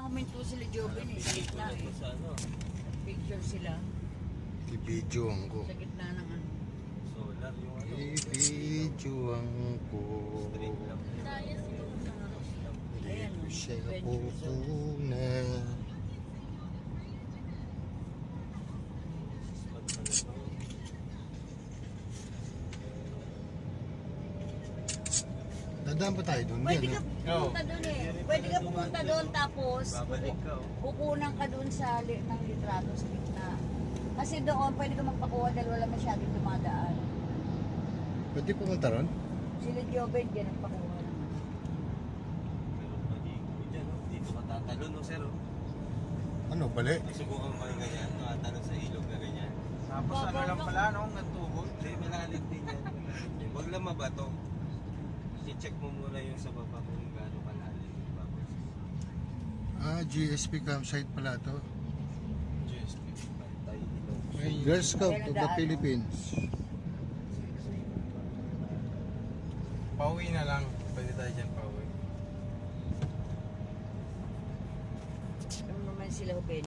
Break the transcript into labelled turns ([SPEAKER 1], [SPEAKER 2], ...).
[SPEAKER 1] huminto sila Joven eh, sa gitna eh.
[SPEAKER 2] Sa ano,
[SPEAKER 1] Picture sila
[SPEAKER 3] I-videoan ko.
[SPEAKER 1] sa gitna ng ano.
[SPEAKER 2] solar yung ano.
[SPEAKER 3] I-videoan ko.
[SPEAKER 2] Straight lang.
[SPEAKER 1] Ayan,
[SPEAKER 3] Dito siya
[SPEAKER 1] adventure zone.
[SPEAKER 3] pupuna.
[SPEAKER 2] Spot pa na to.
[SPEAKER 3] Dadaan pa tayo doon.
[SPEAKER 1] Pwede
[SPEAKER 3] Yan,
[SPEAKER 1] ka
[SPEAKER 3] no?
[SPEAKER 1] pumunta doon eh. Pwede ka pumunta doon tapos
[SPEAKER 2] Babalik ka, oh.
[SPEAKER 1] kukunan ka doon sa ng litrato sa gitna. Kasi doon pwede ka magpakuha dahil wala masyadong dumadaan.
[SPEAKER 3] Pwede pumunta ron?
[SPEAKER 1] Sila Joven dyan ang pakuha naman.
[SPEAKER 2] Pero pag-iiko dyan, oh. Dito ka tatalon, no, sir, oh.
[SPEAKER 3] Ano, bali?
[SPEAKER 2] Subukan mo yung ganyan, nakatalon sa ilog na ganyan.
[SPEAKER 4] Tapos ano lang pala, no? Nagtubog.
[SPEAKER 2] Hindi, malalim din yan. Huwag lang mabato. I-check mo muna yung sa baba kung gaano kalalim yung bubbles.
[SPEAKER 3] GSP campsite pala to.
[SPEAKER 2] GSP, Pantay, ilog.
[SPEAKER 3] Girl Scout of the Philippines.
[SPEAKER 4] Pauwi na lang. Pwede tayo dyan pauwi.
[SPEAKER 1] Ano naman sila Joven?